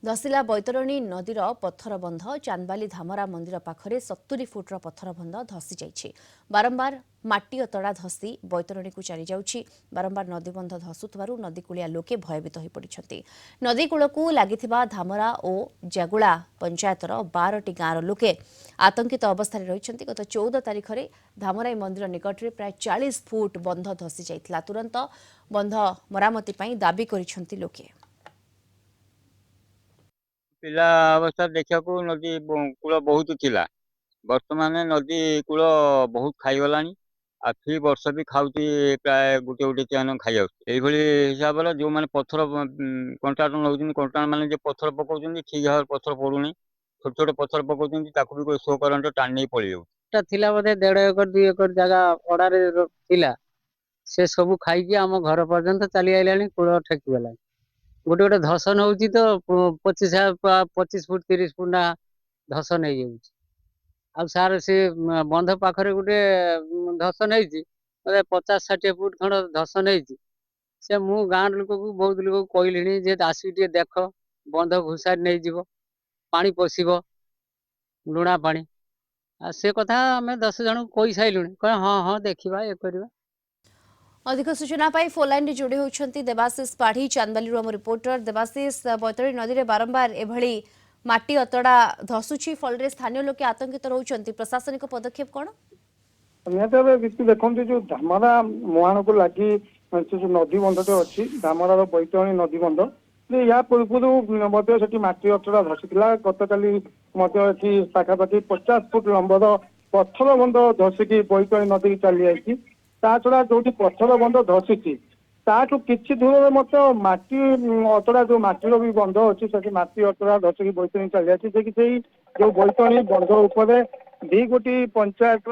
धसिला बैतरणी नदीर पत्थर बंध चांदबाली धामरा मंदिर पाखरे 70 फुट्र पत्थर बंध धसी जाइछि। बारंबार माटी अतड़ा धसी बैतरणी को चली जाउछि। बारंबार नदी बंध धसुथबारु नदीकूलिया लोके भयभीत होई पड़िछन्ति। नदी कूलकू लागिथिबा धामरा और जागुला पंचायतर 12टी गाँवर लोके आतंकित अवस्था रहिछन्ति। गत 14 तारिख में धामराई मंदिर निकटरे प्राय 40 फुट बंध धसी जाइथिला। तुरंत बंध मरामती पई दाबी करिछन्ति लोके। पिला अवस्था देखा नदी कूल बहुत थिला। वर्तमान नदी कूल बहुत खाईगला आ फी वर्ष भी खाऊँगी प्राय गोटे गोटे चैन खाई हिसाब से जो मैंने पत्थर कंट्राक्टर नौ कंट्राक्टर मैंने पत्थर पकाउं ठीक भाव पत्थर पड़ूनी छोट छोट पत्थर पकाउं ताकू भी शो करंट टाणी नहीं पड़ थिला बोधे 1.5 एकर 2 एकर जगह अड़ारे थिला से सब खाई आम घर पर्यंत चली आइलानी कूल ठेकीगला गोटे गोटे धसन होउची तो 25 फुट 30 फुट ना धसन हो जाउची। आ सार से बंध पाखरे गोटे धसन होइची 50-60 फुट खंड धसन होइची। से मु गाँ लोक को बहुत लोक कहलिनी जे आसी टे देख बंध घुसारी नहीं जीवो पानी पशिबो लुणा पानी आ से कथा आम 10 जन कही साइलुनी कह हाँ हाँ देखा ये करवा। अधिक सूचना पाई फोनलाइन रे जोड़ी होउछन्ति देवाशीष पाढ़ी चांदबाली आम रिपोर्टर। देवाशीष, बैतरणी नदी रे बारंबार एभली माटी अतड़ा धसुछि फल स्थानीय लोके आतंकित रहउछन्ति। प्रशासनिक पदक्षेप कोन? निहत विषय देखते जो धामरा मुहाण को लगी जो नदी बंधटे अच्छी धामरार बैतरणी नदी बंध या पूर्व से माटी अतड़ा धसीला गत काली पाखापाखि 50 फुट लंबर पत्थर बंध धसिकी बैतरणी नदी की चली जाइए। ता छड़ा जो पत्थर बंध धसी ताठू किसी दूर में माटी अतड़ा जो माटीर भी बंध अच्छी से माटी अतड़ा धसिकी बैतरणी चली जाइए। जो बैतरणी बंध उपर 2 गोटी पंचायत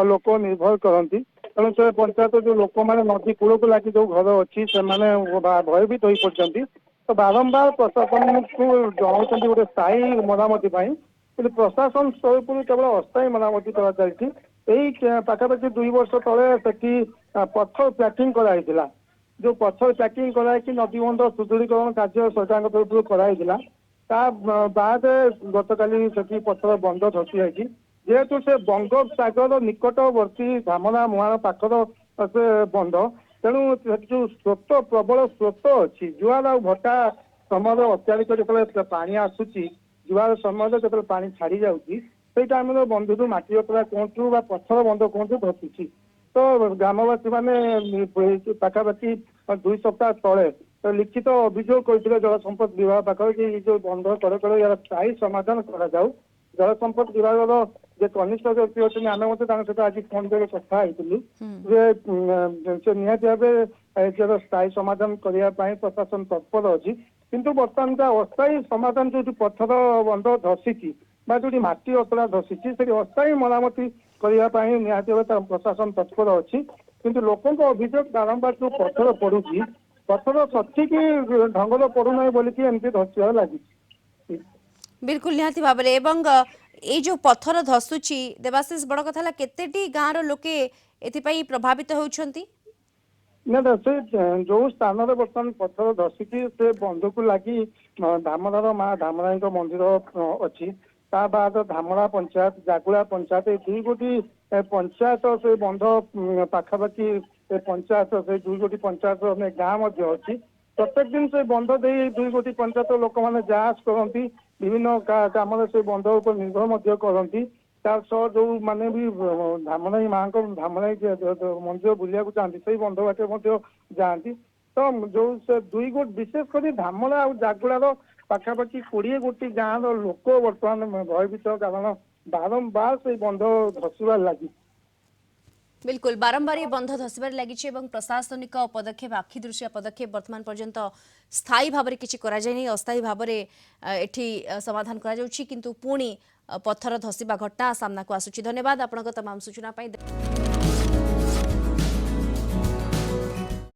लोक निर्भर करती तेणु से पंचायत जो लोक मैंने नदी कूल को लगी जो घर अच्छी से भयभीत हो पड़ती तो बारंबार प्रशासन को जनाऊँ गोटे स्थायी मरामती कि प्रशासन तरफ केवल अस्थायी मरामती चलती। पाखापाखि 2 वर्ष तले पत्थर प्याकिंग कराइला जो पत्थर प्याकिंग कराई नदी बंध सुदृढ़ीकरण कार्य सरकार तरफ कराइला बाद गत काली से पत्थर बंध धसी जाइए। जेहेतु से बंगोपसागर निकटवर्ती धामरा मुहाण पाखर से बंध तेणु जो स्रोत प्रबल स्रोत अच्छी जुआर आ भट्टा समय अत्याधिक जो पानी आसूची जुआर समय जो पानी छाड़ी जाऊँगी से टाइम बंधु माटी अतड़ा कहतु पत्थर बंध कहतु धसुची। तो ग्रामवासी मैंने पाखापाखि 2 सप्ताह तले लिखित अभियोग करते जल संपद विभाग पाखे कि जो बंध कड़े यार स्थायी समाधान करा जाऊ। जल संपद विभाग जे कनिष्ठ व्यक्ति अच्छे आम मत सहित आज फोन पे कथा निहती भाव स्थायी समाधान करने प्रशासन तत्पर अच्छी किंतु बर्तमान का अस्थायी समाधान जो पत्थर बंध धसी जो माटी अतड़ा धसी से अस्थायी मरामती करने निहती भाव प्रशासन तत्पर अच्छी किंतु लोकों अभियोग बारंबार जो पत्थर पड़ुची पत्थर सठिक ढंग पड़ूना बोलिकी एमती धसवा लगी। बिल्कुल निहाती भाव में ये जो पत्थर धसुची देवाशीष बड़ कथा केतेटी गाँव लोके एथिपाई प्रभावित होउछन्ति? ना से जो स्थान में बर्तमान पत्थर धसिकी से बंध को लगी धामरार माँ धामराई मंदिर अच्छी बाद धामरा पंचायत जागुला पंचायत 2 गोटी पंचायत से बंध पाखापाखि पंचायत से 2 गोटी पंचायत गाँव अच्छी प्रत्येक दिन से बंध दे 2 गोटी पंचायत लोक मैंने जांच करती विभिन्न काम से बंध उपर निर्भर करती जो माने भी धामराई माँ को धामराई मंदिर बुलिया चाहती से बंध बाटे जाती तो जो से 2 गोट विशेषकर धामरा और जागुड़ार पाखापाखि 20 गोटी गाँव लोक बर्तमान भयभीत कारण बारंबार से बंध धसवा लगी। बिल्कुल बारंबार ये बंध धसबार लगी प्रशासनिक पदक्षेप आखिदृशिया पदक्षेप वर्तमान पर्यंत स्थायी भाव में किसी अस्थायी भाव में एठी समाधान करा किंतु पुणी पत्थर धसवा घटना सामना को आसुची। धन्यवाद आपनका तमाम सूचना पाई।